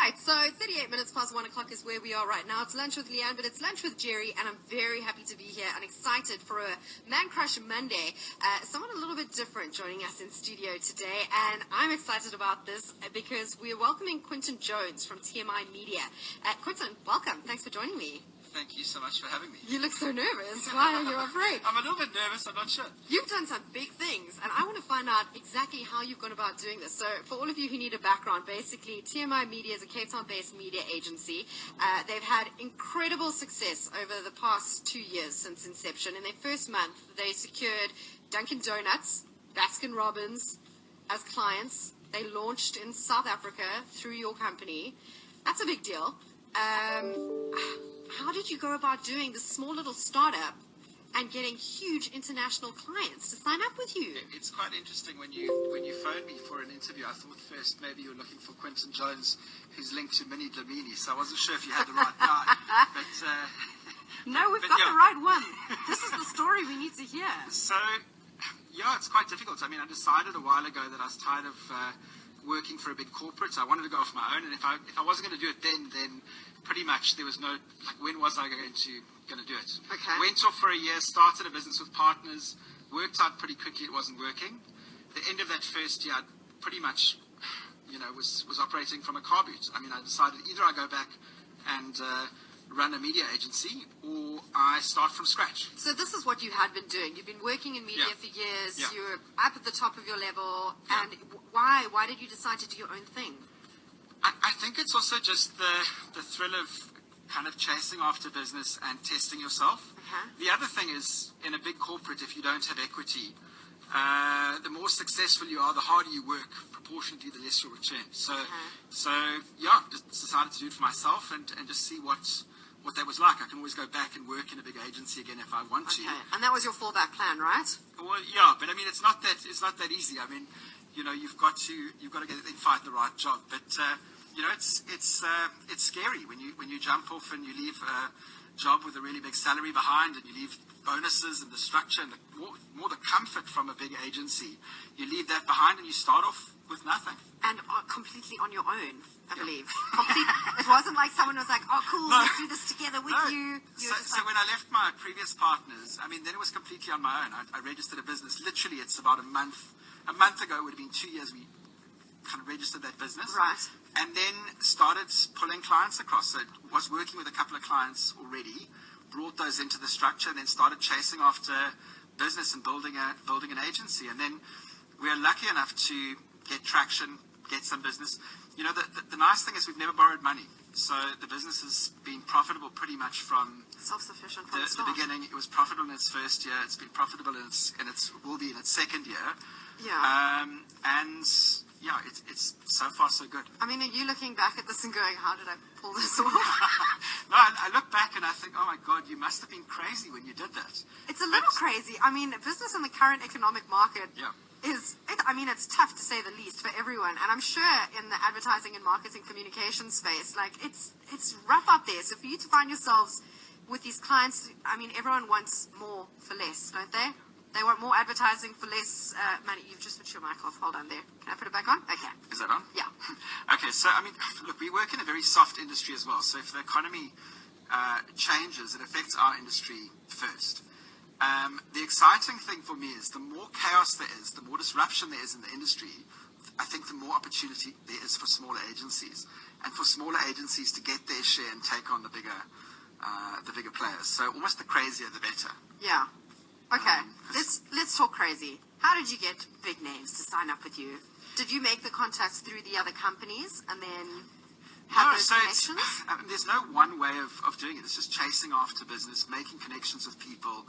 right, so 38 minutes past 1 o'clock is where we are right now. It's lunch with Leanne, but it's lunch with Jerry, and I'm very happy to be here and excited for a Man Crush Monday. Someone a little bit different joining us in studio today, and I'm excited about this because we're welcoming Quinton Jones from TMI Media. Quinton, welcome. Thanks for joining me. Thank you so much for having me. You look so nervous. Why are you afraid? I'm a little bit nervous, I'm not sure. You've done some big things, and I want to find out exactly how you've gone about doing this. So for all of you who need a background, basically, TMI Media is a Cape Town-based media agency. They've had incredible success over the past 2 years since inception. In their first month, they secured Dunkin' Donuts, Baskin Robbins as clients. They launched in South Africa through your company. That's a big deal. How did you go about doing this small little startup and getting huge international clients to sign up with you? It's quite interesting when you phoned me for an interview. I thought first maybe you were looking for Quinton Jones, who's linked to Minnie Dlamini, so I wasn't sure if you had the right guy. No, we've got the right one. This is the story we need to hear. So, yeah, it's quite difficult. I mean, I decided a while ago that I was tired of working for a big corporate. I wanted to go off my own, and if I wasn't going to do it then pretty much there was no, like, when was I going to do it? Okay. Went off for a year, started a business with partners, worked out pretty quickly it wasn't working. The end of that first year, I pretty much, was operating from a car boot. I mean, I decided either I go back and run a media agency or I start from scratch. So this is what you had been doing. You've been working in media for years. Yeah. You were up at the top of your level. And why did you decide to do your own thing? I think it's also just the thrill of kind of chasing after business and testing yourself. The other thing is, in a big corporate, if you don't have equity, the more successful you are, the harder you work, proportionately the less your return. So just decided to do it for myself and just see what that was like. I can always go back and work in a big agency again if I want to. And that was your fallback plan, right? Well, yeah, but I mean, it's not that easy. I mean, you've got to get in, find the right job, but it's scary when you jump off and you leave a job with a really big salary behind, and you leave bonuses and the structure and more the comfort from a big agency. You leave that behind and you start off with nothing. And completely on your own, I believe. It wasn't like someone was like, oh, cool, let's do this together with you. So when I left my previous partners, I mean, then it was completely on my own. I registered a business. Literally, it's about a month ago, it would have been 2 years we kind of registered that business. Right. And then started pulling clients across. So was working with a couple of clients already, brought those into the structure, and then started chasing after business and building an agency. And then we are lucky enough to get traction, get some business. The nice thing is we've never borrowed money. So the business has been profitable pretty much from self-sufficient from the beginning. It was profitable in its first year. It's been profitable in its will be in its second year. Yeah. It's so far so good. I mean, are you looking back at this and going, how did I pull this off? No, I look back and I think, oh my God, you must have been crazy when you did that. It's a little crazy. I mean, business in the current economic market it's tough to say the least for everyone. And I'm sure in the advertising and marketing communication space, like it's rough out there. So for you to find yourselves with these clients, I mean, everyone wants more for less, don't they? They want more advertising for less money. You've just switched your mic off. Hold on there. Can I put it back on? Okay. Is that on? Yeah. Okay, so, I mean, look, we work in a very soft industry as well. So if the economy changes, it affects our industry first. The exciting thing for me is the more chaos there is, the more disruption there is in the industry, I think the more opportunity there is for smaller agencies. And for smaller agencies to get their share and take on the bigger players. So almost the crazier, the better. Yeah. Okay, let's talk crazy. How did you get big names to sign up with you? Did you make the contacts through the other companies and then have those connections? There's no one way of doing it. It's just chasing after business, making connections with people,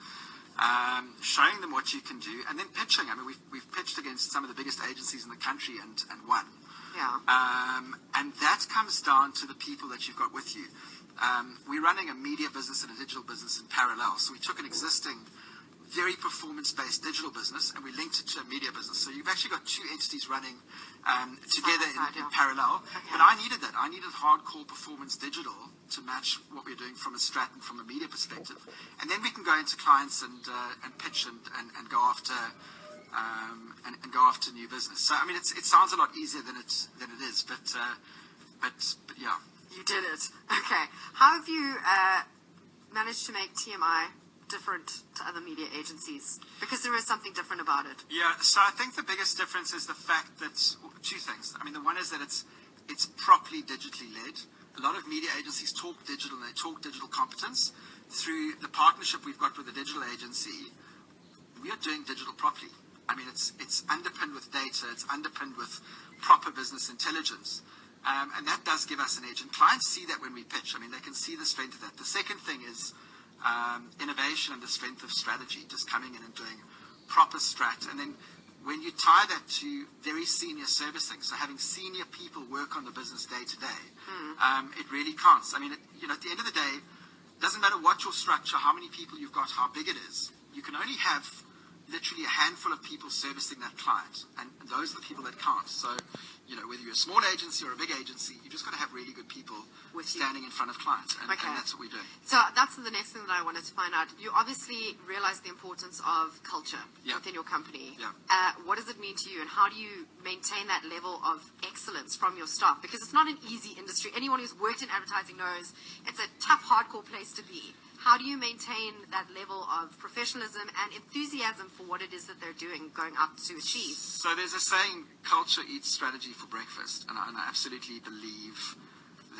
showing them what you can do, and then pitching. I mean, we've pitched against some of the biggest agencies in the country and won. Yeah. And that comes down to the people that you've got with you. We're running a media business and a digital business in parallel. So we took an existing very performance-based digital business, and we linked it to a media business. So you've actually got two entities running together in parallel. Okay. But I needed that. I needed hardcore performance digital to match what we're doing from a strat and from a media perspective. And then we can go into clients and pitch and go after and go after new business. So I mean, it sounds a lot easier than it is, but yeah, it. Okay. How have you managed to make TMI different to other media agencies? Because there is something different about it. Yeah, so I think the biggest difference is the fact that, two things. I mean, the one is that it's properly digitally led. A lot of media agencies talk digital, and they talk digital competence. Through the partnership we've got with the digital agency, we are doing digital properly. I mean, it's underpinned with data, it's underpinned with proper business intelligence. And that does give us an edge. And clients see that when we pitch. I mean, they can see the strength of that. The second thing is innovation and the strength of strategy, just coming in and doing proper strat. And then when you tie that to very senior servicing, so having senior people work on the business day to day, it really counts. I mean, at the end of the day, it doesn't matter what your structure, how many people you've got, how big it is. You can only have literally a handful of people servicing that client, and those are the people that count. So, whether you're a small agency or a big agency, you just got to have really good people standing in front of clients, and that's what we're doing. So that's the next thing that I wanted to find out. You obviously realize the importance of culture within your company. Yeah. What does it mean to you, and how do you maintain that level of excellence from your staff? Because it's not an easy industry. Anyone who's worked in advertising knows it's a tough, hardcore place to be. How do you maintain that level of professionalism and enthusiasm for what it is that they're doing, going up to achieve? So there's a saying, culture eats strategy for breakfast, and I absolutely believe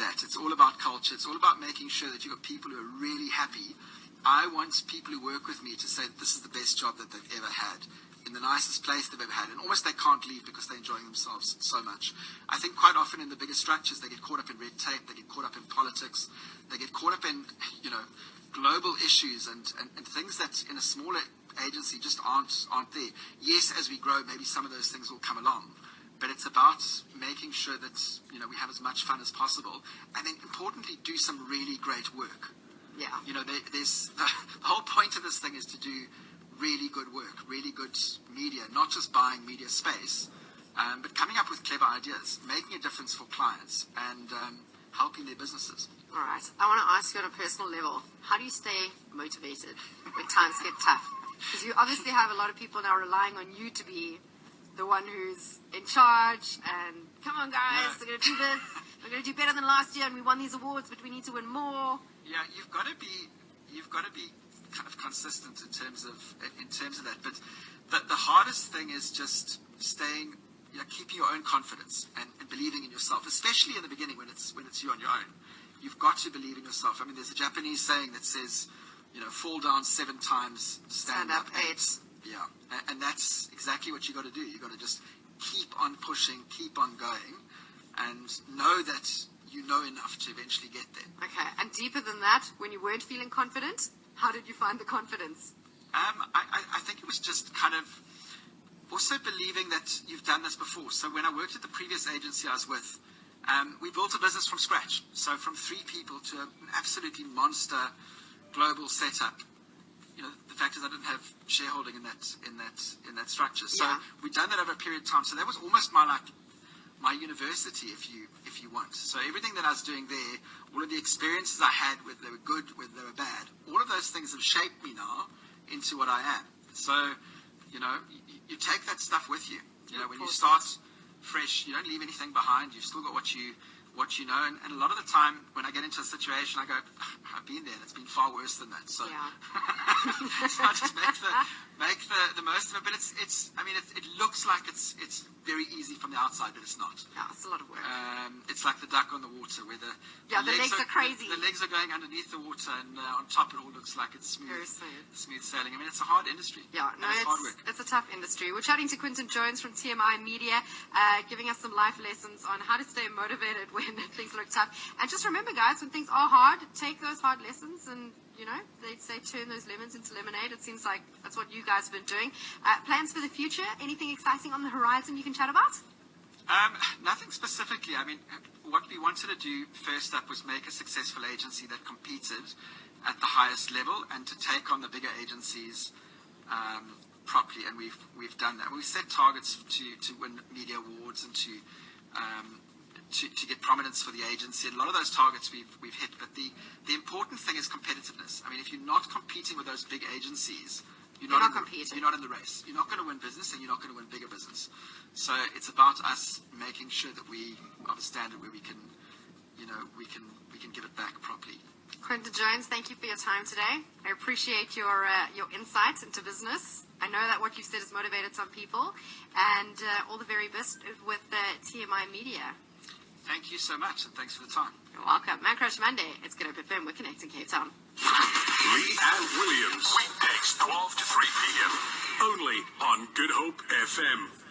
that. It's all about culture. It's all about making sure that you've got people who are really happy. I want people who work with me to say that this is the best job that they've ever had, in the nicest place they've ever had, and almost they can't leave because they're enjoying themselves so much. I think quite often in the bigger structures, they get caught up in red tape, they get caught up in politics, they get caught up in, global issues and things that in a smaller agency just aren't there. Yes, as we grow, maybe some of those things will come along, but it's about making sure that we have as much fun as possible, and then importantly, do some really great work. Yeah. There's the whole point of this thing is to do really good work, really good media, not just buying media space, but coming up with clever ideas, making a difference for clients, and helping their businesses. All right. I want to ask you on a personal level, how do you stay motivated when times get tough? Because you obviously have a lot of people now relying on you to be the one who's in charge, and come on guys, we're going to do this, we're going to do better than last year, and we won these awards, but we need to win more. Yeah, you've got to be kind of consistent in terms of that. But the hardest thing is just staying, keeping your own confidence and believing in yourself, especially in the beginning when it's you on your own. You've got to believe in yourself. I mean, there's a Japanese saying that says, fall down 7 times, stand up 8. Yeah, and that's exactly what you got to do. You got to just keep on pushing, keep on going, and know that you know enough to eventually get there. Okay, and deeper than that, when you weren't feeling confident, how did you find the confidence? I think it was just kind of also believing that you've done this before. So when I worked at the previous agency I was with, we built a business from scratch. So from 3 people to an absolutely monster global setup. The fact is I didn't have shareholding in that structure. So we've done that over a period of time. So that was almost my university, if you want. So everything that I was doing there, all of the experiences I had, whether they were good, whether they were bad, all of those things have shaped me now into what I am. So, you take that stuff with you. When you start fresh, you don't leave anything behind. You've still got what you know. And a lot of the time, when I get into a situation, I go, I've been there. And it's been far worse than that. So, so I just make the most of it. But it looks like it's very easy from the outside, but it's not. Yeah, it's a lot of work. It's like the duck on the water, where the legs are crazy. The legs are going underneath the water, and on top it all looks like it's smooth. Very smooth Sailing. I mean, it's a hard industry. Yeah, no, it's hard work. It's a tough industry. We're chatting to Quinton Jones from TMI Media, giving us some life lessons on how to stay motivated when things look tough. And just remember, guys, when things are hard, take those hard lessons and, they say turn those lemons into lemonade. It seems like that's what you guys have been doing. Plans for the future? Anything exciting on the horizon you can chat about? Nothing specifically. I mean, what we wanted to do first up was make a successful agency that competed at the highest level and to take on the bigger agencies properly, and we've done that. We've set targets to win media awards and to get prominence for the agency. And a lot of those targets we've hit, but the important thing is competitiveness. I mean, if you're not competing with those big agencies, you're not competing. You're not in the race. You're not going to win business, and you're not going to win bigger business. So it's about us making sure that we are the standard where we can Quinton Jones, thank you for your time today. I appreciate your insights into business. I know that what you've said has motivated some people, and all the very best with TMI Media. Thank you so much, and thanks for the time. You're welcome. Man Crush Monday. It's GHFM. We're connecting Cape Town. Lee and Williams, weekdays 12 to 3 p.m. Only on Good Hope FM.